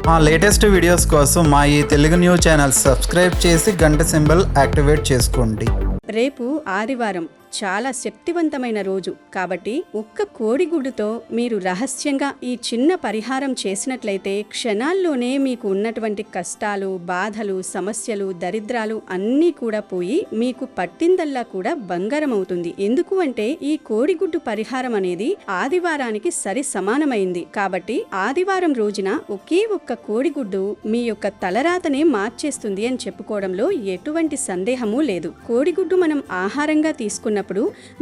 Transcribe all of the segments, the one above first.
మా latest videos కోసం మా ఈ తెలుగు న్యూస్ ఛానల్ సబ్స్క్రైబ్ చేసి గంట సింబల్ యాక్టివేట్ చేసుకోండి. రేపు ఆదివారం, చాలా శక్తివంతమైన రోజు కాబట్టి ఒక్క కోడిగుడ్డుతో మీరు రహస్యంగా ఈ చిన్న పరిహారం చేసినట్లయితే క్షణాల్లోనే మీకు ఉన్నటువంటి కష్టాలు, బాధలు, సమస్యలు, దరిద్రాలు అన్నీ కూడా పోయి మీకు పట్టిందల్లా కూడా బంగారం అవుతుంది. ఎందుకు అంటే ఈ కోడిగుడ్డు పరిహారం అనేది ఆదివారానికి సరి సమానమైంది. కాబట్టి ఆదివారం రోజున ఒకే ఒక్క కోడిగుడ్డు మీ యొక్క తలరాతనే మార్చేస్తుంది అని చెప్పుకోవడంలో ఎటువంటి సందేహమూ లేదు. కోడిగుడ్డు మనం ఆహారంగా తీసుకున్నప్పుడు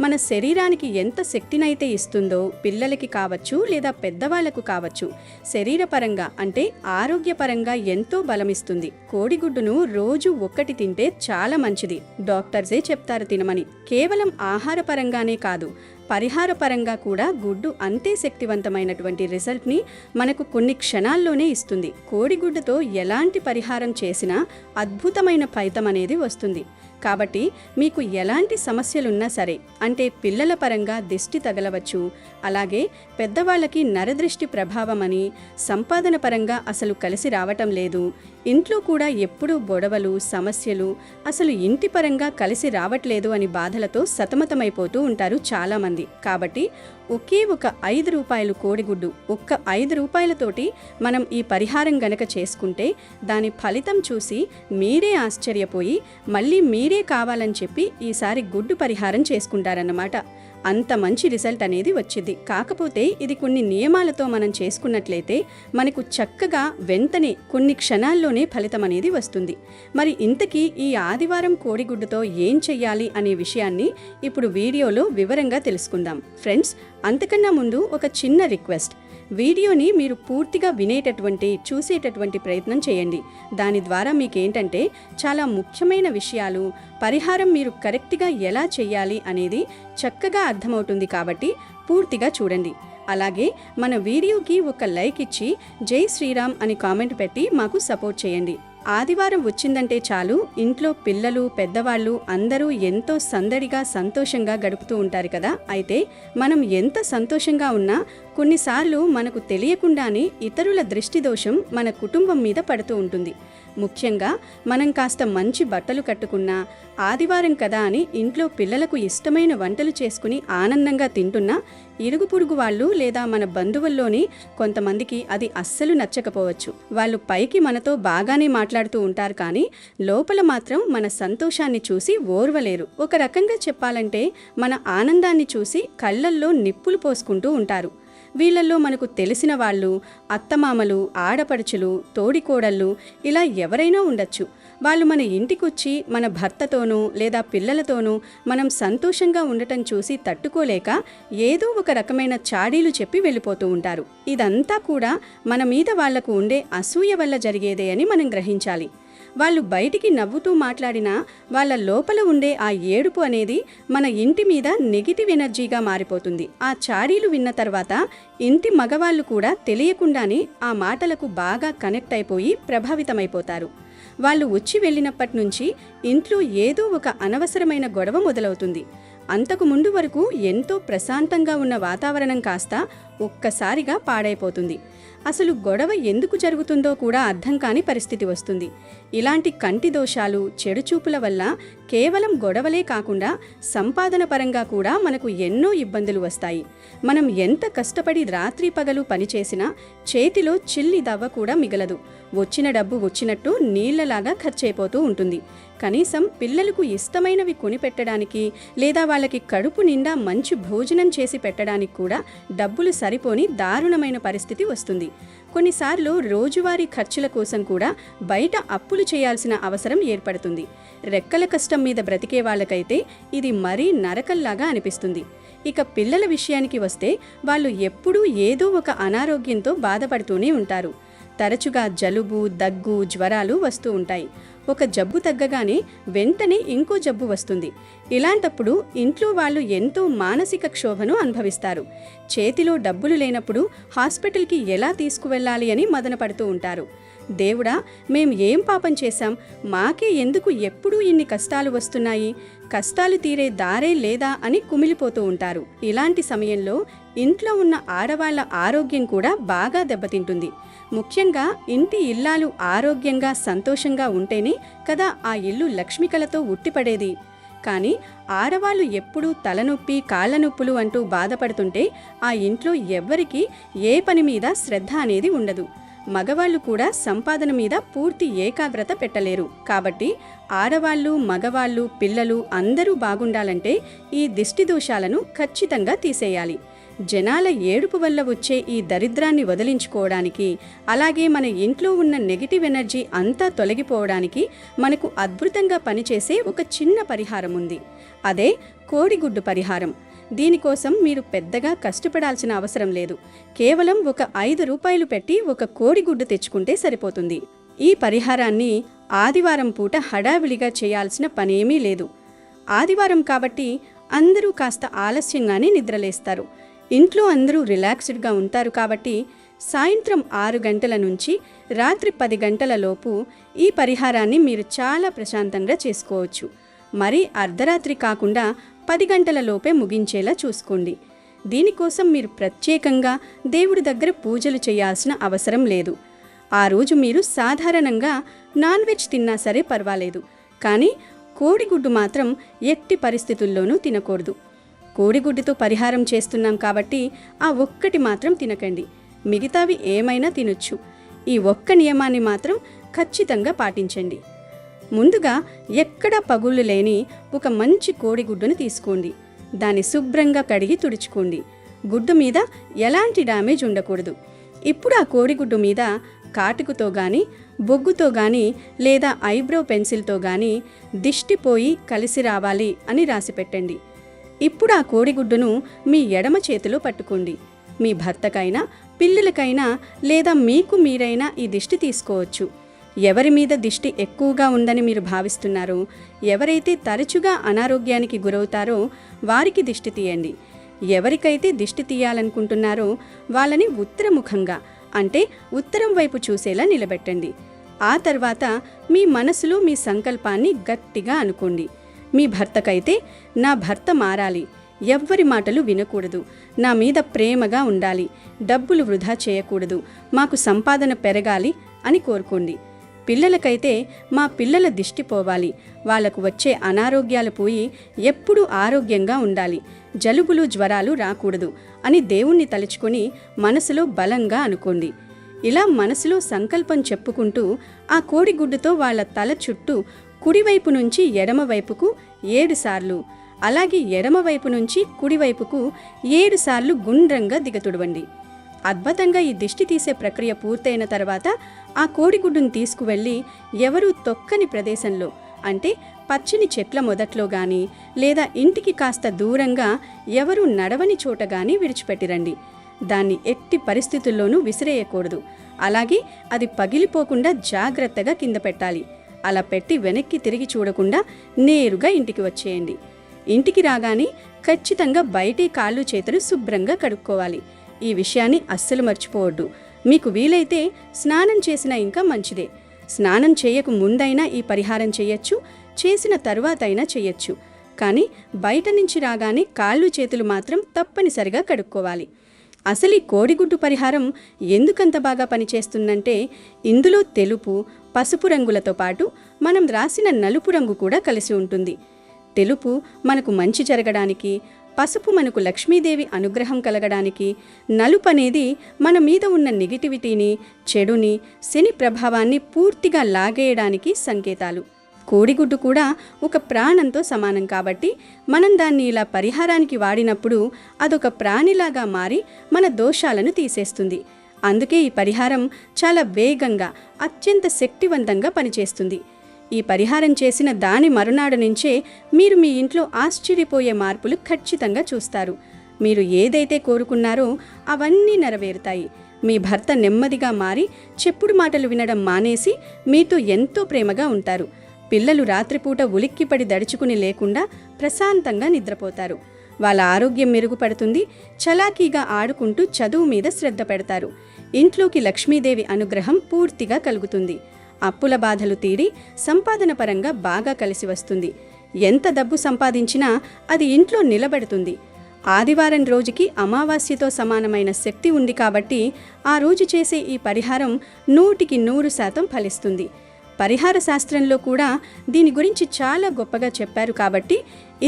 మన శరీరానికి ఎంత శక్తినైతే ఇస్తుందో పిల్లలకి కావచ్చు లేదా పెద్దవాళ్లకు కావచ్చు, శరీరపరంగా అంటే ఆరోగ్యపరంగా ఎంతో బలమిస్తుంది. కోడిగుడ్డును రోజు ఒక్కటి తింటే చాలా మంచిది. డాక్టర్సే చెప్తారు తినమని. కేవలం ఆహారపరంగానే కాదు, పరిహారపరంగా కూడా గుడ్డు అంతే శక్తివంతమైనటువంటి రిజల్ట్ని మనకు కొన్ని క్షణాల్లోనే ఇస్తుంది. కోడిగుడ్డుతో ఎలాంటి పరిహారం చేసినా అద్భుతమైన ఫలితం అనేది వస్తుంది. కాబట్టి మీకు ఎలాంటి సమస్యలున్నా సరే, అంటే పిల్లల పరంగా దిష్టి తగలవచ్చు, అలాగే పెద్దవాళ్ళకి నరదృష్టి ప్రభావం అని, సంపాదన పరంగా అసలు కలిసి రావటం లేదు, ఇంట్లో కూడా ఎప్పుడూ గొడవలు, సమస్యలు, అసలు ఇంటి పరంగా కలిసి రావట్లేదు అని బాధలతో సతమతమైపోతూ ఉంటారు చాలామంది. కాబట్టి ఒకే ఒక 5 రూపాయలు కోడిగుడ్డు, ఒక్క 5 రూపాయలతోటి మనం ఈ పరిహారం గనక చేసుకుంటే దాని ఫలితం చూసి మీరే ఆశ్చర్యపోయి మళ్ళీ మీరే కావాలని చెప్పి ఈసారి గుడ్డు పరిహారం చేసుకుంటారన్నమాట. అంత మంచి రిజల్ట్ అనేది వచ్చింది. కాకపోతే ఇది కొన్ని నియమాలతో మనం చేసుకున్నట్లయితే మనకు చక్కగా వెంటనే కొన్ని క్షణాల్లోనే ఫలితం అనేది వస్తుంది. మరి ఇంతకీ ఈ ఆదివారం కోడిగుడ్డుతో ఏం చెయ్యాలి అనే విషయాన్ని ఇప్పుడు వీడియోలో వివరంగా తెలుసుకుందాం. ఫ్రెండ్స్, అంతకన్నా ముందు ఒక చిన్న రిక్వెస్ట్. వీడియోని మీరు పూర్తిగా చూసేటటువంటి ప్రయత్నం చేయండి. దాని ద్వారా మీకేంటంటే చాలా ముఖ్యమైన విషయాలు, పరిహారం మీరు కరెక్ట్గా ఎలా చేయాలి అనేది చక్కగా అర్థమవుతుంది. కాబట్టి పూర్తిగా చూడండి. అలాగే మన వీడియోకి ఒక లైక్ ఇచ్చి జై శ్రీరామ్ అని కామెంట్ పెట్టి మాకు సపోర్ట్ చేయండి. ఆదివారం వచ్చిందంటే చాలు, ఇంట్లో పిల్లలు, పెద్దవాళ్ళు అందరూ ఎంతో సందడిగా, సంతోషంగా గడుపుతూ ఉంటారు కదా. అయితే మనం ఎంత సంతోషంగా ఉన్నా కొన్నిసార్లు మనకు తెలియకుండానే ఇతరుల దృష్టి దోషం మన కుటుంబం మీద పడుతూ ఉంటుంది. ముఖ్యంగా మనం కాస్త మంచి బట్టలు కట్టుకున్నా, ఆదివారం కదా అని ఇంట్లో పిల్లలకు ఇష్టమైన వంటలు చేసుకుని ఆనందంగా తింటున్నా ఇరుగు పొరుగు వాళ్ళు లేదా మన బంధువుల్లోని కొంతమందికి అది అస్సలు నచ్చకపోవచ్చు. వాళ్ళు పైకి మనతో బాగానే మాట్లాడుతూ ఉంటారు, కానీ లోపల మాత్రం మన సంతోషాన్ని చూసి ఓర్వలేరు. ఒక రకంగా చెప్పాలంటే మన ఆనందాన్ని చూసి కళ్ళల్లో నిప్పులు పోసుకుంటూ ఉంటారు. వీళ్ళల్లో మనకు తెలిసిన వాళ్ళు, అత్తమామలు, ఆడపడుచులు, తోడికోడళ్ళు ఇలా ఎవరైనా ఉండొచ్చు. వాళ్ళు మన ఇంటికొచ్చి మన భర్తతోనూ లేదా పిల్లలతోనూ మనం సంతోషంగా ఉండటం చూసి తట్టుకోలేక ఏదో ఒక రకమైన చాడీలు చెప్పి వెళ్ళిపోతూ ఉంటారు. ఇదంతా కూడా మన మీద వాళ్లకు ఉండే అసూయ వల్ల జరిగేదే అని మనం గ్రహించాలి. వాళ్ళు బయటికి నవ్వుతూ మాట్లాడినా వాళ్ళ లోపల ఉండే ఆ ఏడుపు అనేది మన ఇంటి మీద నెగిటివ్ ఎనర్జీగా మారిపోతుంది. ఆ చాడీలు విన్న తర్వాత ఇంటి మగవాళ్ళు కూడా తెలియకుండానే ఆ మాటలకు బాగా కనెక్ట్ అయిపోయి ప్రభావితమైపోతారు. వాళ్ళు వచ్చి వెళ్ళినప్పటి నుంచి ఇంట్లో ఏదో ఒక అనవసరమైన గొడవ మొదలవుతుంది. అంతకు ముందు వరకు ఎంతో ప్రశాంతంగా ఉన్న వాతావరణం కాస్త ఒక్కసారిగా పాడైపోతుంది. అసలు గొడవ ఎందుకు జరుగుతుందో కూడా అర్థం కాని పరిస్థితి వస్తుంది. ఇలాంటి కంటి దోషాలు, చెడు చూపుల వల్ల కేవలం గొడవలే కాకుండా సంపాదన పరంగా కూడా మనకు ఎన్నో ఇబ్బందులు వస్తాయి. మనం ఎంత కష్టపడి రాత్రి పగలు పనిచేసినా చేతిలో చిల్లి దవ్వ కూడా మిగలదు. వచ్చిన డబ్బు వచ్చినట్టు నీళ్లలాగా ఖర్చయిపోతూ ఉంటుంది. కనీసం పిల్లలకు ఇష్టమైనవి కొనిపెట్టడానికి లేదా వాళ్ళకి కడుపు నిండా మంచి భోజనం చేసి పెట్టడానికి కూడా డబ్బులు సరిపోని దారుణమైన పరిస్థితి వస్తుంది. కొన్నిసార్లు రోజువారీ ఖర్చుల కోసం కూడా బయట అప్పులు చేయాల్సిన అవసరం ఏర్పడుతుంది. రెక్కల కష్టం మీద బ్రతికే వాళ్ళకైతే ఇది మరీ నరకల్లాగా అనిపిస్తుంది. ఇక పిల్లల విషయానికి వస్తే వాళ్ళు ఎప్పుడూ ఏదో ఒక అనారోగ్యంతో బాధపడుతూనే ఉంటారు. తరచుగా జలుబు, దగ్గు, జ్వరాలు వస్తూ ఉంటాయి. ఒక జబ్బు తగ్గగానే వెంటనే ఇంకో జబ్బు వస్తుంది. ఇలాంటప్పుడు ఇంట్లో వాళ్ళు ఎంతో మానసిక క్షోభను అనుభవిస్తారు. చేతిలో డబ్బులు లేనప్పుడు హాస్పిటల్కి ఎలా తీసుకువెళ్ళాలి అని మదనపడుతూ ఉంటారు. దేవుడా, మేం ఏం పాపం చేశాం, మాకే ఎందుకు ఎప్పుడూ ఇన్ని కష్టాలు వస్తున్నాయి, కష్టాలు తీరే దారే లేదా అని కుమిలిపోతూ ఉంటారు. ఇలాంటి సమయంలో ఇంట్లో ఉన్న ఆడవాళ్ల ఆరోగ్యం కూడా బాగా దెబ్బతింటుంది. ముఖ్యంగా ఇంటి ఇల్లాలు ఆరోగ్యంగా సంతోషంగా ఉంటేనే కదా ఆ ఇల్లు లక్ష్మికలతో ఉట్టిపడేది. కానీ ఆడవాళ్ళు ఎప్పుడూ తలనొప్పి కాళ్ళ నొప్పులు అంటూ బాధపడుతుంటే ఆ ఇంట్లో ఎవ్వరికీ ఏ పని మీద శ్రద్ధ అనేది ఉండదు. మగవాళ్ళు కూడా సంపాదన మీద పూర్తి ఏకాగ్రత పెట్టలేరు. కాబట్టి ఆడవాళ్ళు, మగవాళ్ళు, పిల్లలు అందరూ బాగుండాలంటే ఈ దిష్టి దోషాలను ఖచ్చితంగా తీసేయాలి. జనాల ఏడుపు వల్ల వచ్చే ఈ దరిద్రాన్ని వదిలించుకోవడానికి, అలాగే మన ఇంట్లో ఉన్న నెగిటివ్ ఎనర్జీ అంతా తొలగిపోవడానికి మనకు అద్భుతంగా పనిచేసే ఒక చిన్న పరిహారం ఉంది. అదే కోడిగుడ్డు పరిహారం. దీనికోసం మీరు పెద్దగా కష్టపడాల్సిన అవసరం లేదు. కేవలం ఒక 5 రూపాయలు పెట్టి ఒక కోడిగుడ్డు తెచ్చుకుంటే సరిపోతుంది. ఈ పరిహారాన్ని ఆదివారం పూట హడావిడిగా చేయాల్సిన పనేమీ లేదు. ఆదివారం కాబట్టి అందరూ కాస్త ఆలస్యంగానే నిద్రలేస్తారు. ఇంట్లో అందరూ రిలాక్స్డ్గా ఉంటారు కాబట్టి సాయంత్రం 6 గంటల నుంచి రాత్రి 10 గంటల లోపు ఈ పరిహారాన్ని మీరు చాలా ప్రశాంతంగా చేసుకోవచ్చు. మరీ అర్ధరాత్రి కాకుండా 10 గంటల లోపే ముగించేలా చూసుకోండి. దీనికోసం మీరు ప్రత్యేకంగా దేవుడి దగ్గర పూజలు చేయాల్సిన అవసరం లేదు. ఆ రోజు మీరు సాధారణంగా నాన్ వెజ్ తిన్నా సరే పర్వాలేదు. కానీ కోడిగుడ్డు మాత్రం ఎట్టి పరిస్థితుల్లోనూ తినకూడదు. కోడిగుడ్డుతో పరిహారం చేస్తున్నాం కాబట్టి ఆ ఒక్కటి మాత్రం తినకండి. మిగతావి ఏమైనా తినొచ్చు. ఈ ఒక్క నియమాన్ని మాత్రం ఖచ్చితంగా పాటించండి. ముందుగా ఎక్కడా పగుళ్ళు లేని ఒక మంచి కోడిగుడ్డును తీసుకోండి. దాన్ని శుభ్రంగా కడిగి తుడుచుకోండి. గుడ్డు మీద ఎలాంటి డ్యామేజ్ ఉండకూడదు. ఇప్పుడు ఆ కోడిగుడ్డు మీద కాటుకుతో కానీ, బొగ్గుతో కానీ, లేదా ఐబ్రో పెన్సిల్తో కానీ దిష్టిపోయి కలిసి రావాలి అని రాసి పెట్టండి. ఇప్పుడు ఆ కోడిగుడ్డును మీ ఎడమ చేతిలో పట్టుకోండి. మీ భర్తకైనా, పిల్లలకైనా లేదా మీకు మీరైనా ఈ దిష్టి తీసుకోవచ్చు. ఎవరి మీద దిష్టి ఎక్కువగా ఉందని మీరు భావిస్తున్నారో, ఎవరైతే తరచుగా అనారోగ్యానికి గురవుతారో వారికి దిష్టి తీయండి. ఎవరికైతే దిష్టి తీయాలనుకుంటున్నారో వాళ్ళని ఉత్తరముఖంగా, అంటే ఉత్తరం వైపు చూసేలా నిలబెట్టండి. ఆ తర్వాత మీ మనసులో మీ సంకల్పాన్ని గట్టిగా అనుకోండి. మీ భర్తకైతే, నా భర్త మారాలి, ఎవ్వరి మాటలు వినకూడదు, నా మీద ప్రేమగా ఉండాలి, డబ్బులు వృధా చేయకూడదు, మాకు సంపాదన పెరగాలి అని కోరుకోండి. పిల్లలకైతే, మా పిల్లల దిష్టి పోవాలి, వాళ్లకు వచ్చే అనారోగ్యాలు పోయి ఎప్పుడూ ఆరోగ్యంగా ఉండాలి, జలుబులు జ్వరాలు రాకూడదు అని దేవుణ్ణి తలుచుకొని మనసులో బలంగా అనుకోండి. ఇలా మనసులో సంకల్పం చెప్పుకుంటూ ఆ కోడిగుడ్డుతో వాళ్ళ తల చుట్టూ కుడివైపు నుంచి ఎడమవైపుకు 7 సార్లు, అలాగే ఎడమవైపు నుంచి కుడివైపుకు 7 సార్లు గుండ్రంగా దిగతుడవండి. అద్భుతంగా ఈ దిష్టి తీసే ప్రక్రియ పూర్తయిన తర్వాత ఆ కోడిగుడ్డును తీసుకువెళ్ళి ఎవరూ తొక్కని ప్రదేశంలో, అంటే పచ్చని చెట్ల మొదట్లో గాని, లేదా ఇంటికి కాస్త దూరంగా ఎవరూ నడవని చోట గాని విడిచిపెట్టిరండి. దాన్ని ఎట్టి పరిస్థితుల్లోనూ విసిరేయకూడదు. అలాగే అది పగిలిపోకుండా జాగ్రత్తగా కింద పెట్టాలి. అలా పెట్టి వెనక్కి తిరిగి చూడకుండా నేరుగా ఇంటికి వచ్చేయండి. ఇంటికి రాగానే ఖచ్చితంగా బయటి కాళ్ళు చేతులు శుభ్రంగా కడుక్కోవాలి. ఈ విషయాన్ని అస్సలు మర్చిపోవద్దు. మీకు వీలైతే స్నానం చేసినా ఇంకా మంచిదే. స్నానం చేయక ముందైనా ఈ పరిహారం చేయొచ్చు, చేసిన తరువాతైనా చేయొచ్చు. కానీ బయట నుంచి రాగానే కాళ్ళు చేతులు మాత్రం తప్పనిసరిగా కడుక్కోవాలి. అసలు ఈ కోడిగుడ్డు పరిహారం ఎందుకంత బాగా పనిచేస్తుందంటే, ఇందులో తెలుపు, పసుపు రంగులతో పాటు మనం రాసిన నలుపు రంగు కూడా కలిసి ఉంటుంది. తెలుపు మనకు మంచి జరగడానికి, పసుపు మనకు లక్ష్మీదేవి అనుగ్రహం కలగడానికి, నలుపు అనేది మన మీద ఉన్న నెగిటివిటీని, చెడుని, శని ప్రభావాన్ని పూర్తిగా లాగేయడానికి సంకేతాలు. కోడిగుడ్డు కూడా ఒక ప్రాణంతో సమానం కాబట్టి మనం దాన్ని ఇలా పరిహారానికి వాడినప్పుడు అదొక ప్రాణిలాగా మారి మన దోషాలను తీసేస్తుంది. అందుకే ఈ పరిహారం చాలా వేగంగా, అత్యంత శక్తివంతంగా పనిచేస్తుంది. ఈ పరిహారం చేసిన దాని మరునాడు నుంచే మీరు మీ ఇంట్లో ఆశ్చర్యపోయే మార్పులు ఖచ్చితంగా చూస్తారు. మీరు ఏదైతే కోరుకున్నారో అవన్నీ నెరవేరుతాయి. మీ భర్త నెమ్మదిగా మారి చెప్పుడు మాటలు వినడం మానేసి మీతో ఎంతో ప్రేమగా ఉంటారు. పిల్లలు రాత్రిపూట ఉలిక్కిపడి దడుచుకుని లేకుండా ప్రశాంతంగా నిద్రపోతారు. వాళ్ళ ఆరోగ్యం మెరుగుపడుతుంది. చలాకీగా ఆడుకుంటూ చదువు మీద శ్రద్ధ పెడతారు. ఇంట్లోకి లక్ష్మీదేవి అనుగ్రహం పూర్తిగా కలుగుతుంది. అప్పుల బాధలు తీరి సంపాదన పరంగా బాగా కలిసి వస్తుంది. ఎంత డబ్బు సంపాదించినా అది ఇంట్లో నిలబెడుతుంది. ఆదివారం రోజుకి అమావాస్యతో సమానమైన శక్తి ఉంది కాబట్టి ఆ రోజు చేసే ఈ పరిహారం 100% ఫలిస్తుంది. పరిహార శాస్త్రంలో కూడా దీని గురించి చాలా గొప్పగా చెప్పారు కాబట్టి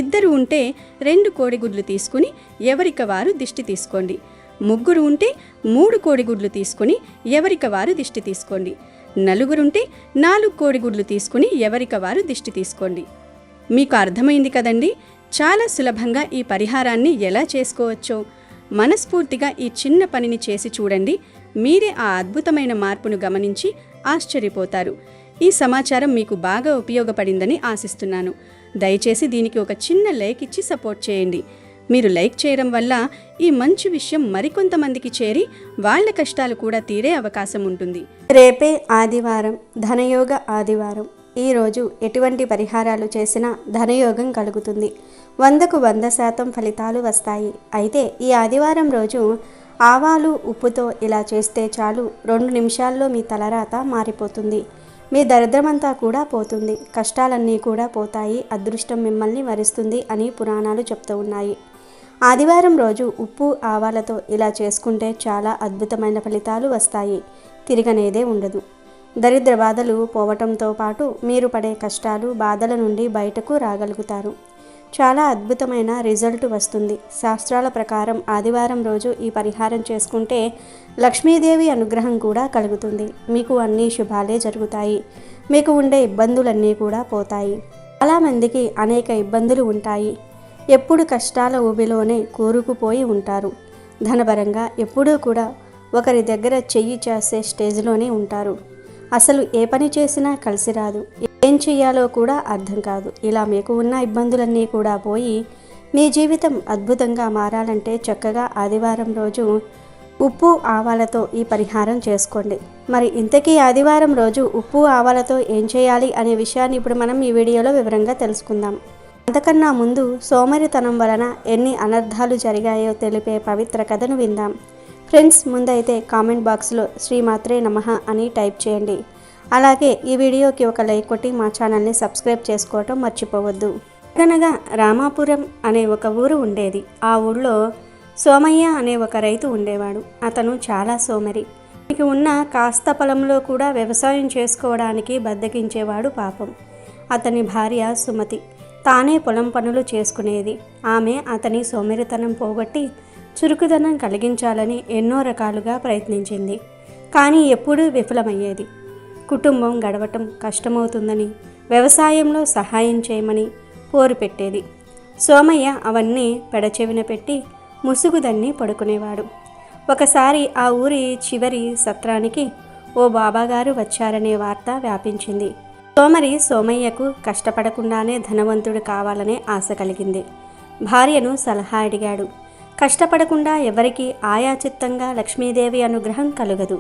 ఇద్దరు ఉంటే 2 కోడిగుడ్లు తీసుకుని ఎవరికి వారు దిష్టి తీసుకోండి. 3 ఉంటే 3 కోడిగుడ్లు తీసుకుని ఎవరికి వారు దిష్టి తీసుకోండి. 4 ఉంటే 4 కోడిగుడ్లు తీసుకుని ఎవరికి వారు దిష్టి తీసుకోండి. మీకు అర్థమైంది కదండి? చాలా సులభంగా ఈ పరిహారాన్ని ఎలా చేసుకోవచ్చో. మనస్ఫూర్తిగా ఈ చిన్న పనిని చేసి చూడండి. మీరే ఆ అద్భుతమైన మార్పును గమనించి ఆశ్చర్యపోతారు. ఈ సమాచారం మీకు బాగా ఉపయోగపడిందని ఆశిస్తున్నాను. దయచేసి దీనికి ఒక చిన్న లైక్ ఇచ్చి సపోర్ట్ చేయండి. మీరు లైక్ చేయడం వల్ల ఈ మంచి విషయం మరికొంతమందికి చేరి వాళ్ళ కష్టాలు కూడా తీరే అవకాశం ఉంటుంది. రేపే ఆదివారం, ధనయోగ ఆదివారం. ఈరోజు ఎటువంటి పరిహారాలు చేసినా ధనయోగం కలుగుతుంది. 100కు 100% ఫలితాలు వస్తాయి. అయితే ఈ ఆదివారం రోజు ఆవాలు ఉప్పుతో ఇలా చేస్తే చాలు, 2 నిమిషాల్లో మీ తలరాత మారిపోతుంది. మీ దరిద్రమంతా కూడా పోతుంది. కష్టాలన్నీ కూడా పోతాయి. అదృష్టం మిమ్మల్ని వరిస్తుంది అని పురాణాలు చెప్తూ ఉన్నాయి. ఆదివారం రోజు ఉప్పు ఆవాలతో ఇలా చేసుకుంటే చాలా అద్భుతమైన ఫలితాలు వస్తాయి. తిరగనేదే ఉండదు. దరిద్ర బాధలు పోవటంతో పాటు మీరు పడే కష్టాలు బాధల నుండి బయటకు రాగలుగుతారు. చాలా అద్భుతమైన రిజల్ట్ వస్తుంది. శాస్త్రాల ప్రకారం ఆదివారం రోజు ఈ పరిహారం చేసుకుంటే లక్ష్మీదేవి అనుగ్రహం కూడా కలుగుతుంది. మీకు అన్ని శుభాలే జరుగుతాయి. మీకు ఉండే ఇబ్బందులన్నీ కూడా పోతాయి. చాలామందికి అనేక ఇబ్బందులు ఉంటాయి. ఎప్పుడు కష్టాల ఊబిలోనే కూరుకుపోయి ఉంటారు. ధనపరంగా ఎప్పుడూ కూడా ఒకరి దగ్గర చెయ్యి చేసే స్టేజ్లోనే ఉంటారు. అసలు ఏ పని చేసినా కలిసి రాదు. ఏం చెయ్యాలో కూడా అర్థం కాదు. ఇలా మీకు ఉన్న ఇబ్బందులన్నీ కూడా పోయి మీ జీవితం అద్భుతంగా మారాలంటే చక్కగా ఆదివారం రోజు ఉప్పు ఆవాలతో ఈ పరిహారం చేసుకోండి. మరి ఇంతకీ ఆదివారం రోజు ఉప్పు ఆవాలతో ఏం చేయాలి అనే విషయాన్ని ఇప్పుడు మనం ఈ వీడియోలో వివరంగా తెలుసుకుందాం. అంతకన్నా ముందు సోమరితనం వలన ఎన్ని అనర్థాలు జరిగాయో తెలిపే పవిత్ర కథను విందాం. ఫ్రెండ్స్, ముందైతే కామెంట్ బాక్స్లో శ్రీమాత్రే నమః అని టైప్ చేయండి. అలాగే ఈ వీడియోకి ఒక లైక్ కొట్టి మా ఛానల్ని సబ్స్క్రైబ్ చేసుకోవటం మర్చిపోవద్దు. అనగా రామాపురం అనే ఒక ఊరు ఉండేది. ఆ ఊళ్ళో సోమయ్య అనే ఒక రైతు ఉండేవాడు. అతను చాలా సోమరి. మీకు ఉన్న కాస్త పొలంలో కూడా వ్యవసాయం చేసుకోవడానికి బద్దకించేవాడు పాపం. అతని భార్య సుమతి తానే పొలం పనులు చేసుకునేది. ఆమె అతని సోమరితనం పోగొట్టి చురుకుదనం కలిగించాలని ఎన్నో రకాలుగా ప్రయత్నించింది. కానీ ఎప్పుడూ విఫలమయ్యేది. కుటుంబం గడవటం కష్టమవుతుందని, వ్యవసాయంలో సహాయం చేయమని పోరు పెట్టేది. సోమయ్య అవన్నీ పెడచెవిన పెట్టి ముసుగుదన్ని పడుకునేవాడు. ఒకసారి ఆ ఊరి చివరి సత్రానికి ఓ బాబాగారు వచ్చారనే వార్త వ్యాపించింది. సోమయ్యకు కష్టపడకుండానే ధనవంతుడు కావాలనే ఆశ కలిగింది. భార్యను సలహా అడిగాడు. కష్టపడకుండా ఎవరికి ఆయాచిత్తంగా లక్ష్మీదేవి అనుగ్రహం కలుగదు.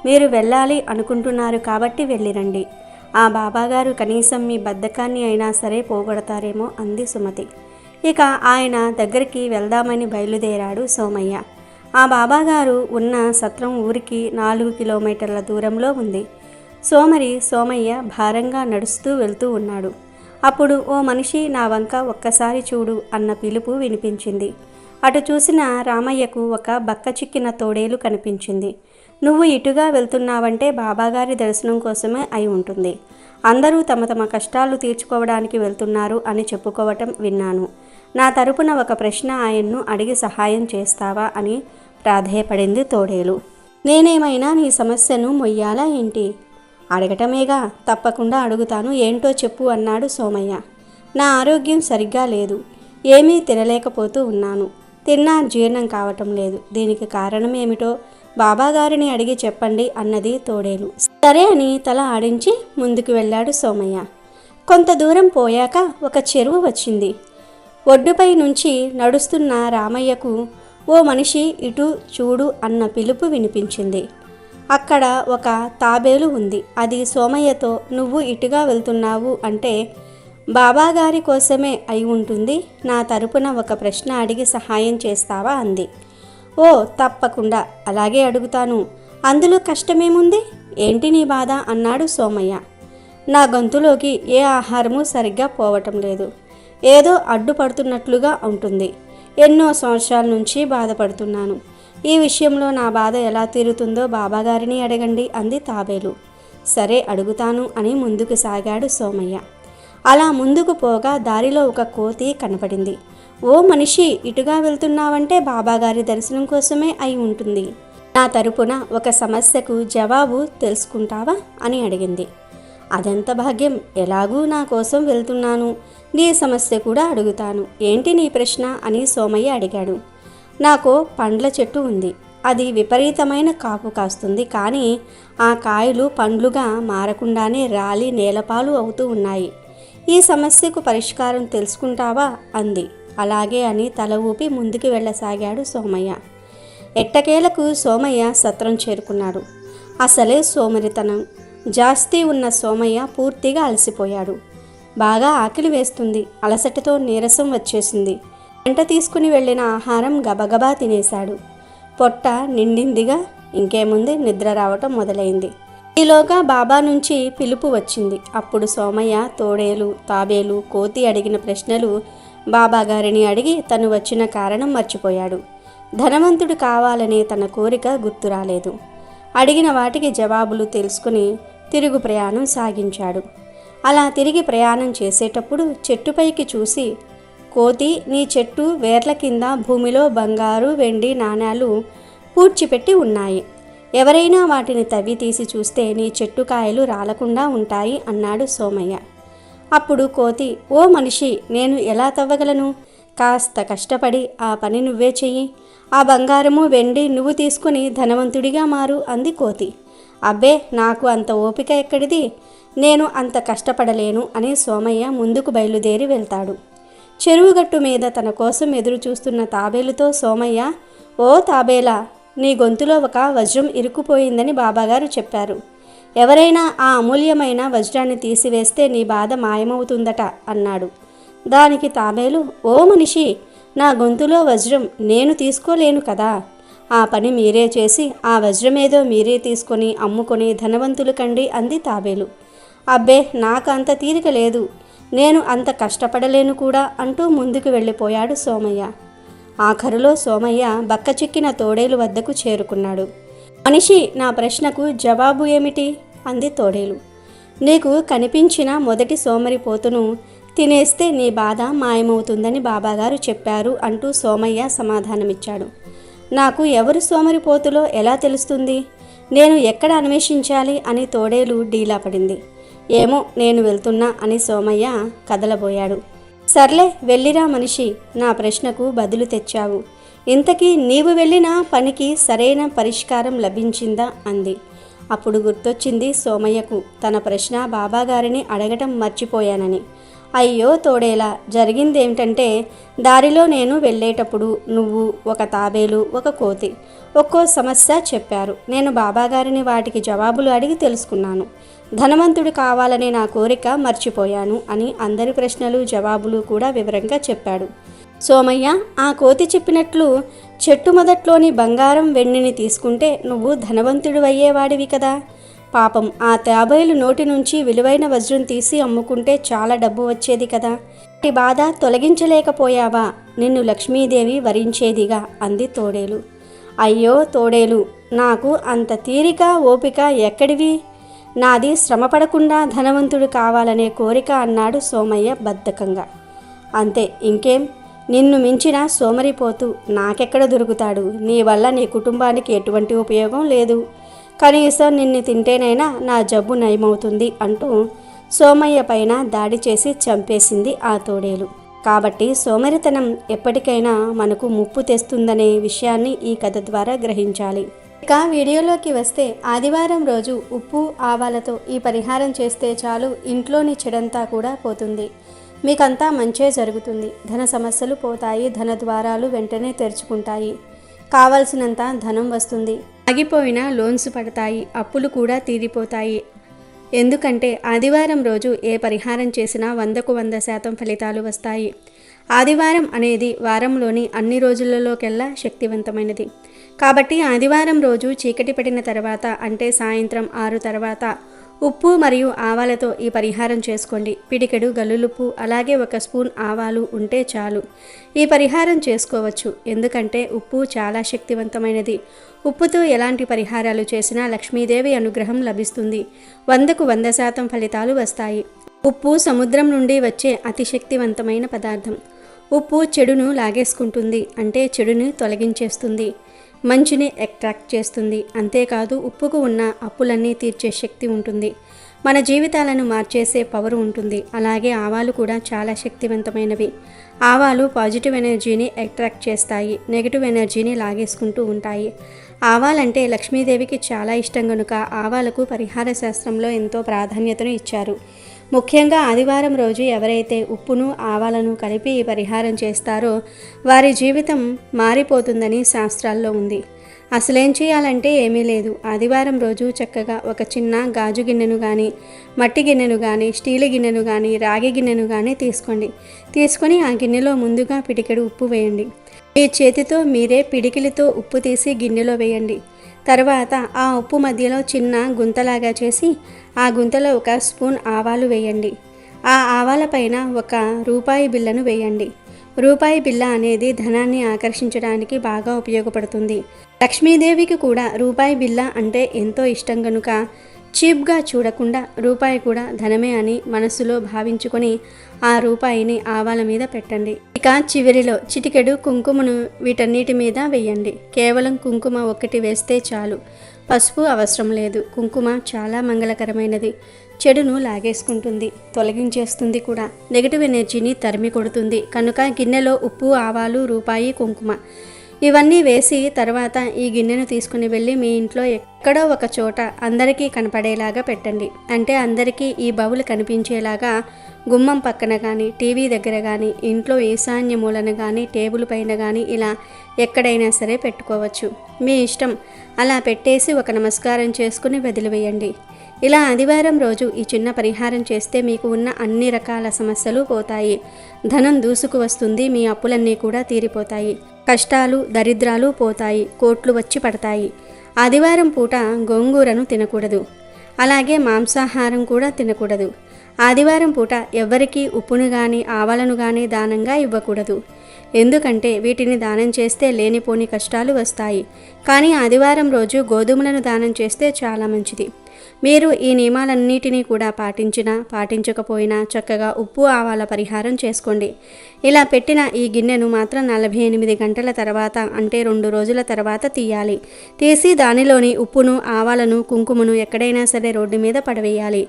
మీరు వెళ్ళాలి అనుకుంటున్నారు కాబట్టి వెళ్ళిరండి. ఆ బాబాగారు కనీసం మీ బద్ధకాన్ని అయినా సరే పోగొడతారేమో అంది సుమతి. ఇక ఆయన దగ్గరికి వెళ్దామని బయలుదేరాడు సోమయ్య. ఆ బాబాగారు ఉన్న సత్రం ఊరికి 4 కిలోమీటర్ల దూరంలో ఉంది. సోమయ్య భారంగా నడుస్తూ వెళ్తూ ఉన్నాడు. అప్పుడు ఓ మనిషి నా వంక ఒక్కసారి చూడు అన్న పిలుపు వినిపించింది. అటు చూసిన రామయ్యకు ఒక బక్క చిక్కిన తోడేలు కనిపించింది. నువ్వు ఇటుగా వెళ్తున్నావంటే బాబాగారి దర్శనం కోసమే అయి ఉంటుంది. అందరూ తమ తమ కష్టాలు తీర్చుకోవడానికి వెళ్తున్నారు అని చెప్పుకోవటం విన్నాను. నా తరపున ఒక ప్రశ్న ఆయన్ను అడిగి సహాయం చేస్తావా అని ప్రాధేయపడింది తోడేలు. నేనేమైనా నీ సమస్యను మొయ్యాలా ఏంటి? అడగటమేగా, తప్పకుండా అడుగుతాను, ఏంటో చెప్పు అన్నాడు సోమయ్య. నా ఆరోగ్యం సరిగ్గా లేదు. ఏమీ తినలేకపోతూ ఉన్నాను. తిన్నా జీర్ణం కావటం లేదు. దీనికి కారణం ఏమిటో బాబాగారిని అడిగి చెప్పండి అన్నది తోడేలు. సరే అని తల ఆడించి ముందుకు వెళ్ళాడు సోమయ్య. కొంత దూరం పోయాక ఒక చెరువు వచ్చింది. ఒడ్డుపై నుంచి నడుస్తున్న రామయ్యకు ఓ మనిషి ఇటు చూడు అన్న పిలుపు వినిపించింది. అక్కడ ఒక తాబేలు ఉంది. అది సోమయ్యతో నువ్వు ఇటుగా వెళ్తున్నావు అంటే బాబాగారి కోసమే అయి ఉంటుంది. నా తరపున ఒక ప్రశ్న అడిగి సహాయం చేస్తావా అంది. ఓ తప్పకుండా, అలాగే అడుగుతాను. అందులో కష్టమేముంది? ఏంటి నీ బాధ అన్నాడు సోమయ్య. నా గొంతులోకి ఏ ఆహారము సరిగ్గా పోవటం లేదు. ఏదో అడ్డుపడుతున్నట్లుగా ఉంటుంది. ఎన్నో సంవత్సరాల నుంచి బాధపడుతున్నాను. ఈ విషయంలో నా బాధ ఎలా తీరుతుందో బాబాగారిని అడగండి అంది తాబేలు. సరే అడుగుతాను అని ముందుకు సాగాడు సోమయ్య. అలా ముందుకు పోగా దారిలో ఒక కోతి కనపడింది. ఓ మనిషి, ఇటుగా వెళ్తున్నావంటే బాబాగారి దర్శనం కోసమే అయి ఉంటుంది. నా తరపున ఒక సమస్యకు జవాబు తెలుసుకుంటావా అని అడిగింది. అదెంత భాగ్యం, ఎలాగూ నా కోసం వెళ్తున్నాను, నీ సమస్య కూడా అడుగుతాను. ఏంటి నీ ప్రశ్న అని సోమయ్య అడిగాడు. నాకు పండ్ల చెట్టు ఉంది. అది విపరీతమైన కాపు కాస్తుంది. కానీ ఆ కాయలు పండ్లుగా మారకుండానే రాలి నేలపాలు అవుతూ ఉన్నాయి. ఈ సమస్యకు పరిష్కారం తెలుసుకుంటావా అంది. అలాగే అని తల ఊపి ముందుకు వెళ్ళసాగాడు సోమయ్య. ఎట్టకేలకు సోమయ్య సత్రం చేరుకున్నాడు. అసలే సోమరితనం జాస్తి ఉన్న సోమయ్య పూర్తిగా అలసిపోయాడు. బాగా ఆకలి వేస్తుంది. అలసటతో నీరసం వచ్చేసింది. వెంట తీసుకుని వెళ్ళిన ఆహారం గబగబా తినేశాడు. పొట్ట నిండిందిగా. ఇంకేముంది, నిద్ర రావటం మొదలైంది. ఈలోగా బాబా నుంచి పిలుపు వచ్చింది. అప్పుడు సోమయ్య తోడేలు, తాబేలు, కోతి అడిగిన ప్రశ్నలు బాబాగారిని అడిగి తను వచ్చిన కారణం మర్చిపోయాడు. ధనవంతుడు కావాలనే తన కోరిక గుర్తు రాలేదు. అడిగిన వాటికి జవాబులు తెలుసుకుని తిరుగు ప్రయాణం సాగించాడు. అలా తిరిగి ప్రయాణం చేసేటప్పుడు చెట్టుపైకి చూసి, కోతి, నీ చెట్టు వేర్ల కింద భూమిలో బంగారు, వెండి నాణేలు పూడ్చిపెట్టి ఉన్నాయి. ఎవరైనా వాటిని తవ్వి తీసి చూస్తే నీ చెట్టు కాయలు రాలకుండా ఉంటాయి అన్నాడు సోమయ్య. అప్పుడు కోతి, ఓ మనిషి, నేను ఎలా తవ్వగలను? కాస్త కష్టపడి ఆ పని నువ్వే చెయ్యి. ఆ బంగారము, వెండి నువ్వు తీసుకుని ధనవంతుడిగా మారు అంది కోతి. అబ్బే, నాకు అంత ఓపిక ఎక్కడిది, నేను అంత కష్టపడలేను అని సోమయ్య ముందుకు బయలుదేరి వెళ్తాడు. చెరువుగట్టు మీద తన కోసం ఎదురు చూస్తున్న తాబేలుతో సోమయ్య, ఓ తాబేలా, నీ గొంతులో ఒక వజ్రం ఇరుక్కుపోయిందని బాబాగారు చెప్పారు. ఎవరైనా ఆ అమూల్యమైన వజ్రాన్ని తీసివేస్తే నీ బాధ మాయమవుతుందట అన్నాడు. దానికి తాబేలు, ఓ మనిషి, నా గొంతులో వజ్రం నేను తీసుకోలేను కదా. ఆ పని మీరే చేసి ఆ వజ్రమేదో మీరే తీసుకొని అమ్ముకొని ధనవంతులు కండి అంది తాబేలు. అబ్బే, నాకు అంత తీరిక లేదు, నేను అంత కష్టపడలేను కూడా అంటూ ముందుకు వెళ్ళిపోయాడు సోమయ్య. ఆఖరులో సోమయ్య బక్కచిక్కిన తోడేలు వద్దకు చేరుకున్నాడు. మనిషి, నా ప్రశ్నకు జవాబు ఏమిటి అంది తోడేలు. నీకు కనిపించిన మొదటి సోమరిపోతును తినేస్తే నీ బాధ మాయమవుతుందని బాబాగారు చెప్పారు అంటూ సోమయ్య సమాధానమిచ్చాడు. నాకు ఎవరు సోమరిపోతులో ఎలా తెలుస్తుంది? నేను ఎక్కడ అన్వేషించాలి అని తోడేలు డీలా పడింది. ఏమో, నేను వెళ్తున్నా అని సోమయ్య కదలబోయాడు. సర్లే వెళ్ళిరా మనిషి, నా ప్రశ్నకు బదులు తెచ్చావు. ఇంతకీ నీవు వెళ్ళిన పనికి సరైన పరిష్కారం లభించిందా అంది. అప్పుడు గుర్తొచ్చింది సోమయ్యకు తన ప్రశ్న బాబాగారిని అడగటం మర్చిపోయానని. అయ్యో తోడేలా, జరిగిందేమిటంటే దారిలో నేను వెళ్ళేటప్పుడు నువ్వు, ఒక తాబేలు, ఒక కోతి ఒక్కో సమస్య చెప్పారు. నేను బాబాగారిని వాటికి జవాబులు అడిగి తెలుసుకున్నాను. ధనవంతుడు కావాలనే నా కోరిక మర్చిపోయాను అని అందరి ప్రశ్నలు జవాబులు కూడా వివరంగా చెప్పాడు. సోమయ్య, ఆ కోతి చెప్పినట్లు చెట్టు మొదట్లోని బంగారం, వెండిని తీసుకుంటే నువ్వు ధనవంతుడు అయ్యేవాడివి కదా. పాపం ఆ తాబేలు నోటి నుంచి విలువైన వజ్రం తీసి అమ్ముకుంటే చాలా డబ్బు వచ్చేది కదా. ఈ బాధ తొలగించలేకపోయావా? నిన్ను లక్ష్మీదేవి వరించేదిగా అంది తోడేలు. అయ్యో తోడేలు, నాకు అంత తీరిక ఓపిక ఎక్కడివి? నాది శ్రమపడకుండా ధనవంతుడు కావాలనే కోరిక అన్నాడు సోమయ్య బద్ధకంగా. అంతే, ఇంకేం, నిన్ను మించిన సోమరిపోతూ నాకెక్కడ దొరుకుతాడు? నీ వల్ల నీ కుటుంబానికి ఎటువంటి ఉపయోగం లేదు. కనీసం నిన్ను తింటేనైనా నా జబ్బు నయమవుతుంది అంటూ సోమయ్య పైన దాడి చేసి చంపేసింది ఆ తోడేలు. కాబట్టి సోమరితనం ఎప్పటికైనా మనకు ముప్పు తెస్తుందనే విషయాన్ని ఈ కథ ద్వారా గ్రహించాలి. ఇక వీడియోలోకి వస్తే, ఆదివారం రోజు ఉప్పు ఆవాలతో ఈ పరిహారం చేస్తే చాలు, ఇంట్లోని చెడంతా కూడా పోతుంది. మీకంతా మంచే జరుగుతుంది. ధన సమస్యలు పోతాయి. ధన ద్వారాలు వెంటనే తెరుచుకుంటాయి. కావలసినంత ధనం వస్తుంది. ఆగిపోయిన లోన్స్ పడతాయి. అప్పులు కూడా తీరిపోతాయి. ఎందుకంటే ఆదివారం రోజు ఏ పరిహారం చేసినా 100కు 100% ఫలితాలు వస్తాయి. ఆదివారం అనేది వారంలోని అన్ని రోజులలోకెల్లా శక్తివంతమైనది. కాబట్టి ఆదివారం రోజు చీకటి పడిన తర్వాత, అంటే సాయంత్రం 6 తర్వాత ఉప్పు మరియు ఆవాలతో ఈ పరిహారం చేసుకోండి. పిడికెడు గల్లులుప్పు అలాగే 1 స్పూన్ ఆవాలు ఉంటే చాలు. ఈ పరిహారం చేసుకోవచ్చు, ఎందుకంటే ఉప్పు చాలా శక్తివంతమైనది. ఉప్పుతో ఎలాంటి పరిహారాలు చేసినా లక్ష్మీదేవి అనుగ్రహం లభిస్తుంది. 100కు 100% ఫలితాలు వస్తాయి. ఉప్పు సముద్రం నుండి వచ్చే అతి శక్తివంతమైన పదార్థం. ఉప్పు చెడును లాగేసుకుంటుంది, అంటే చెడును తొలగించేస్తుంది, మంచిని అట్రాక్ట్ చేస్తుంది. అంతేకాదు ఉప్పుకు ఉన్న అప్పులన్నీ తీర్చే శక్తి ఉంటుంది. మన జీవితాలను మార్చేసే పవర్ ఉంటుంది. అలాగే ఆవాలు కూడా చాలా శక్తివంతమైనవి. ఆవాలు పాజిటివ్ ఎనర్జీని అట్రాక్ట్ చేస్తాయి, నెగిటివ్ ఎనర్జీని లాగేసుకుంటూ ఉంటాయి. ఆవాలంటే లక్ష్మీదేవికి చాలా ఇష్టం కనుక ఆవాలకు పరిహార శాస్త్రంలో ఎంతో ప్రాధాన్యతను ఇచ్చారు. ముఖ్యంగా ఆదివారం రోజు ఎవరైతే ఉప్పును ఆవాలను కలిపి ఈ పరిహారం చేస్తారో వారి జీవితం మారిపోతుందని శాస్త్రాల్లో ఉంది. అసలేం చేయాలంటే ఏమీ లేదు. ఆదివారం రోజు చక్కగా ఒక చిన్న గాజు గిన్నెను కానీ, మట్టి గిన్నెను కానీ, స్టీల్ గిన్నెను కానీ, రాగి గిన్నెను కానీ తీసుకొని ఆ గిన్నెలో ముందుగా పిడికెడు ఉప్పు వేయండి. మీ చేతితో మీరే పిడికిలితో ఉప్పు తీసి గిన్నెలో వేయండి. తర్వాత ఆ ఉప్పు మధ్యలో చిన్న గుంతలాగా చేసి ఆ గుంతలో 1 స్పూన్ ఆవాలు వేయండి. ఆ ఆవాల పైన 1 రూపాయి బిళ్ళను వేయండి. రూపాయి బిళ్ళ అనేది ధనాన్ని ఆకర్షించడానికి బాగా ఉపయోగపడుతుంది. లక్ష్మీదేవికి కూడా రూపాయి బిళ్ళ అంటే ఎంతో ఇష్టం కనుక చీప్గా చూడకుండా రూపాయి కూడా ధనమే అని మనసులో భావించుకొని ఆ రూపాయిని ఆవాల మీద పెట్టండి. ఇక చివరిలో చిటికెడు కుంకుమను వీటన్నిటి మీద వేయండి. కేవలం కుంకుమ 1 వేస్తే చాలు, పసుపు అవసరం లేదు. కుంకుమ చాలా మంగళకరమైనది. చెడును లాగేసుకుంటుంది, తొలగించేస్తుంది కూడా. నెగిటివ్ ఎనర్జీని తరిమి కొడుతుంది. కనుక గిన్నెలో ఉప్పు, ఆవాలు, రూపాయి, కుంకుమ ఇవన్నీ వేసి తర్వాత ఈ గిన్నెను తీసుకుని వెళ్ళి మీ ఇంట్లో ఎక్కడో ఒక చోట అందరికీ కనపడేలాగా పెట్టండి. అంటే అందరికీ ఈ బౌల్ కనిపించేలాగా గుమ్మం పక్కన కానీ, టీవీ దగ్గర కానీ, ఇంట్లో ఈశాన్య మూలన కానీ, టేబుల్ పైన కానీ ఇలా ఎక్కడైనా సరే పెట్టుకోవచ్చు. మీ ఇష్టం. అలా పెట్టేసి ఒక నమస్కారం చేసుకుని వదిలివేయండి. ఇలా ఆదివారం రోజు ఈ చిన్న పరిహారం చేస్తే మీకు ఉన్న అన్ని రకాల సమస్యలు పోతాయి. ధనం దూసుకు వస్తుంది, మీ అప్పులన్నీ కూడా తీరిపోతాయి, కష్టాలు దరిద్రాలు పోతాయి, కోట్లు వచ్చి పడతాయి. ఆదివారం పూట గోంగూరను తినకూడదు, అలాగే మాంసాహారం కూడా తినకూడదు. ఆదివారం పూట ఎవ్వరికీ ఉప్పును కానీ ఆవాలను కానీ దానంగా ఇవ్వకూడదు. ఎందుకంటే వీటిని దానం చేస్తే లేనిపోని కష్టాలు వస్తాయి. కానీ ఆదివారం రోజు గోధుమలను దానం చేస్తే చాలా మంచిది. మీరు ఈ నియమాలన్నిటినీ కూడా పాటించకపోయినా చక్కగా ఉప్పు ఆవాల పరిహారం చేసుకోండి. ఇలా పెట్టిన ఈ గిన్నెను మాత్రం 48 గంటల తర్వాత అంటే 2 రోజుల తర్వాత తీయాలి. తీసి దానిలోని ఉప్పును, ఆవాలను, కుంకుమను ఎక్కడైనా సరే రోడ్డు మీద పడవేయాలి.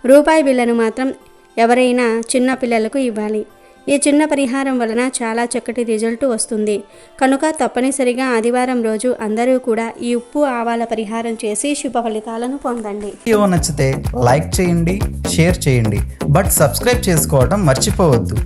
రూపాయి బిళ్ళను మాత్రం ఎవరైనా చిన్న పిల్లలకు ఇవ్వాలి. ఈ చిన్న పరిహారం వలన చాలా చక్కటి రిజల్ట్ వస్తుంది. కనుక తప్పనిసరిగా ఆదివారం రోజు అందరూ కూడా ఈ ఉప్పు ఆవాల పరిహారం చేసి శుభ ఫలితాలను పొందండి. వీడియో నచ్చితే లైక్ చేయండి, షేర్ చేయండి, బట్ సబ్స్క్రైబ్ చేసుకోవడం మర్చిపోవద్దు.